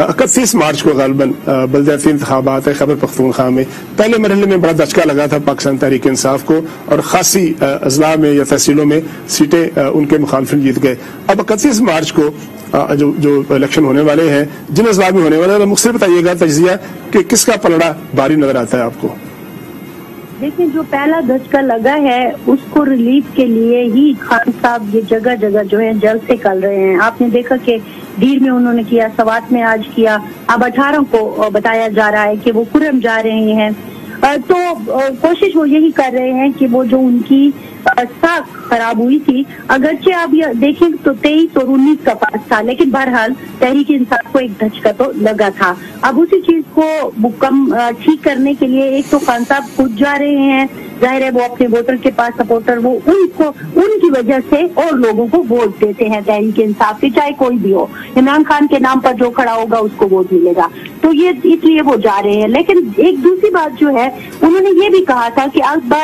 31 मार्च को गालबन बलदियाती इंतखाबात है खैबर पख्तूनख्वा में। पहले मरहले में बड़ा दचका लगा था पाकिस्तान तहरीक इंसाफ को, और खासी अजला में या तहसीलों में सीटें उनके मुखालफिन जीत गए। अब 31 मार्च को जो इलेक्शन होने वाले हैं, जिन अजला में होने वाले हैं, मुझसे बताइएगा तजिया कि किसका पलड़ा भारी नजर आता है आपको? देखिए, जो पहला धचका लगा है उसको रिलीफ के लिए ही खान साहब ये जगह जगह जो है जल से कल रहे हैं। आपने देखा कि डीर में उन्होंने किया, सवात में आज किया, अब 18 को बताया जा रहा है कि वो कुरम जा रहे हैं। तो कोशिश वो यही कर रहे हैं कि वो जो उनकी साख खराब हुई थी, अगरचे आप ये देखें तो 23 और 19 का फर्क था, लेकिन बहरहाल तहरीक इंसाफ को एक धचका तो लगा था। अब उसी चीज को कम ठीक करने के लिए एक तो खान साहब खुद जा रहे हैं, जाहिर है वो अपने वोटर के पास सपोर्टर वो उनको उनकी वजह से और लोगों को वोट देते हैं तहरीक इंसाफ के, चाहे कोई भी हो। इमरान खान के नाम पर जो खड़ा होगा उसको वोट मिलेगा, तो ये इसलिए वो जा रहे हैं। लेकिन एक दूसरी बात जो है, उन्होंने ये भी कहा था कि अब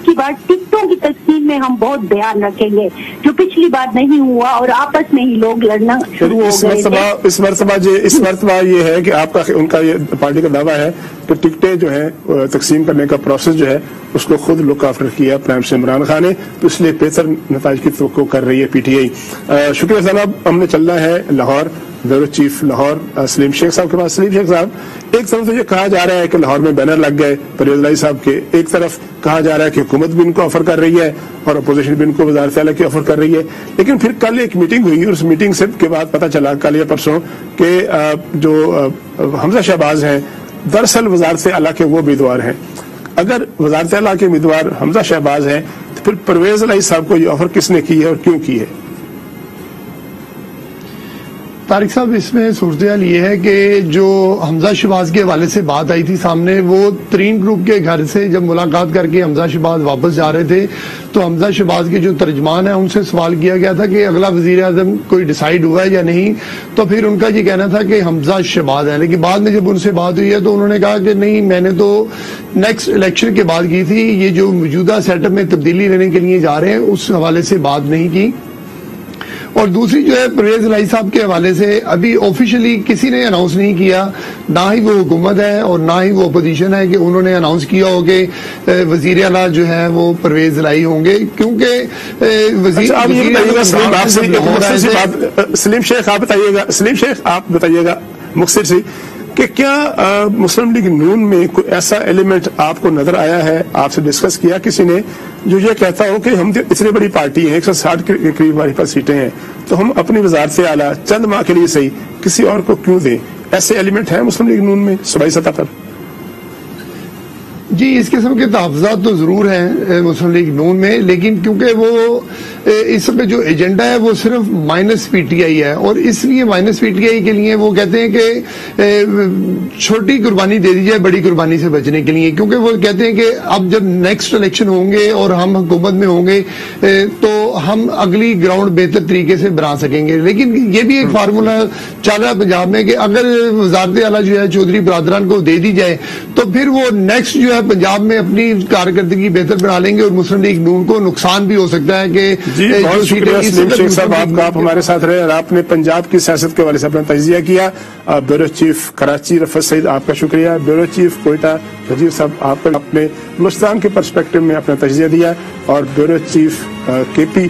की बार टिकटों की तकसीम में हम बहुत ध्यान रखेंगे, जो पिछली बार नहीं हुआ और आपस में ही लोग लड़ना शुरू हो गए थे। इस मरतबा ये है कि आपका उनका ये पार्टी का दावा है कि टिकटें जो है तकसीम करने का प्रोसेस जो है उसको खुद लुक आफ्टर किया प्राइम मिनिस्टर इमरान खान ने, तो इसलिए बेहतर नताज की तवक्को कर रही है PTI। शुक्रिया जनाब। हमने चलना है लाहौर, ब्यूरो चीफ लाहौर सलीम शेख साहब के पास। सलीम शेख साहब, एक तरफ तो ये कहा जा रहा है कि लाहौर में बैनर लग गए परवेज लाई साहब के, एक तरफ कहा जा रहा है कि हुकूमत भी इनको ऑफर कर रही है और अपोजिशन भी इनको वज़ारत आला की ऑफर कर रही है। लेकिन फिर कल एक मीटिंग हुई और उस मीटिंग से के बाद पता चला, कल या परसों, कि जो हमजा शहबाज हैं दरअसल वज़ारत आला के वो उम्मीदवार हैं। अगर वज़ारत आला के उम्मीदवार हमजा शहबाज हैं तो फिर परवेज लाई साहब को ये ऑफर किसने की है और क्यों की है? तारिक साहब, इसमें सूरत ये है कि जो हमजा शहबाज के हवाले से बात आई थी सामने, वो तरीन ग्रुप के घर से जब मुलाकात करके हमजा शहबाज वापस जा रहे थे तो हमजा शहबाज के जो तर्जमान है उनसे सवाल किया गया था कि अगला वजीर आजम कोई डिसाइड हुआ है या नहीं, तो फिर उनका ये कहना था कि हमजा शहबाज है। लेकिन बाद में जब उनसे बात हुई है तो उन्होंने कहा कि नहीं, मैंने तो नेक्स्ट इलेक्शन के बाद की थी, ये जो मौजूदा सेटअप में तब्दीली लेने के लिए जा रहे हैं उस हवाले से बात नहीं की। और दूसरी जो है परवेज लाई साहब के हवाले से अभी ऑफिशियली किसी ने अनाउंस नहीं किया, ना ही वो हुकूमत है और ना ही वो अपोजिशन है कि उन्होंने अनाउंस किया हो कि वजीर आला जो है वो परवेज लाई होंगे, क्योंकि सलीम शेख आप बताइएगा मुख्तर से कि क्या मुस्लिम लीग नून में कोई ऐसा एलिमेंट आपको नजर आया है, आपसे डिस्कस किया किसी ने, जो ये कहता हो कि हम इतनी बड़ी पार्टी है, 160 के करीब हमारे पास सीटें हैं, तो हम अपनी वजारत से आला चंद माह के लिए सही किसी और को क्यों दें? ऐसे एलिमेंट हैं मुस्लिम लीग नून में सूबाई सतह पर? جی اس قسم کے تحفظات تو ضرور ہیں مسلم لیگ نون میں، لیکن کیونکہ وہ اس پہ جو ایجنڈا ہے وہ صرف مائنس پی ٹی آئی ہے، اور اس لیے مائنس پی ٹی آئی کے لیے وہ کہتے ہیں کہ چھوٹی قربانی دے دی جائے بڑی قربانی سے بچنے کے لیے، کیونکہ وہ کہتے ہیں کہ اب جب نیکسٹ الیکشن ہوں گے اور ہم حکومت میں ہوں گے تو ہم اگلی گراؤنڈ بہتر طریقے سے بنا سکیں گے۔ لیکن یہ بھی ایک فارمولا چل رہا ہے پنجاب میں کہ اگر وزارت اعلیٰ جو ہے چودھری برادران کو دے دی جائے تو پھر وہ نیکسٹ جو ہے پنجاب میں اپنی کارکردگی بہتر بنا لیں گے، اور مسلم لیگ نون کو نقصان بھی ہو سکتا ہے کہ جی بہت شکریہ سلیم شیخ صاحب آپ ہمارے ساتھ رہے اور آپ نے پنجاب کی سیاست کے حوالے سے اپنا تجزیہ کیا۔ بیورو چیف کراچی رفعت سعید آپ کا شکریہ، بیورو چیف کوئٹہ وزیر صاحب آپ نے بلوچستان کے پرسپیکٹو میں اپنا تجزیہ دیا، اور بیورو چیف کے پی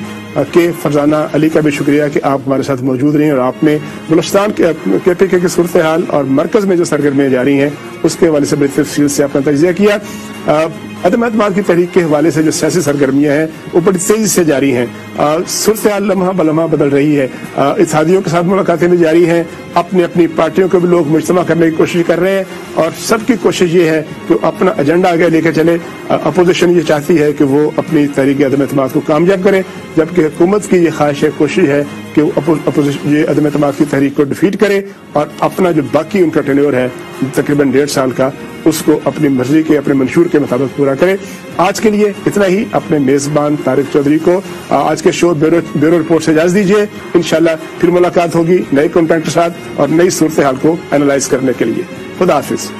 کے فرزانہ علی کا بھی شکریہ کہ آپ ہمارے ساتھ موجود رہے ہیں اور آپ نے بلوچستان کے پی کے صورتحال اور مرکز میں جو سرگرمیاں جاری ہیں اس کے حوالے سے بڑی تفصیل سے اپنا تجزیہ کیا۔ عدم اعتماد کی تحریک کے حوالے سے جو سیاسی سرگرمیاں ہیں وہ بڑی تیزی سے جاری ہیں، صورتحال لمحہ بلمحہ بدل رہی ہے، اتحادیوں کے ساتھ ملاقاتیں بھی جاری ہیں، اپنی پارٹیوں کو بھی لوگ مجتمع کرنے کی کوشش کر رہے ہیں، اور سب کی کوشش یہ ہے کہ وہ اپنا ایجنڈا آگے لے کے چلے۔ اپوزیشن یہ چاہتی ہے کہ وہ اپنی تحریک عدم اعتماد کو کامیاب کرے، جبکہ حکومت کی یہ خواہش ہے، کوشش ہے کہ وہ اپوزیشن یہ عدم اعتماد کی تحریک کو ڈیفیٹ کرے اور اپنا جو باقی ان کا ٹینیور ہے تقریباً 1.5 سال کا اس کو اپنی مرضی کے اپنے منشور کے مطابق پورا کرے۔ آج کے لیے اتنا ہی، اپنے میزبان طارق چودھری کو آج کے شو بیورو رپورٹ سے اجازت دیجیے، انشاءاللہ پھر ملاقات ہوگی نئے کنٹینٹ کے ساتھ اور نئی صورتحال کو اینالائز کرنے کے لیے۔ خدا حافظ۔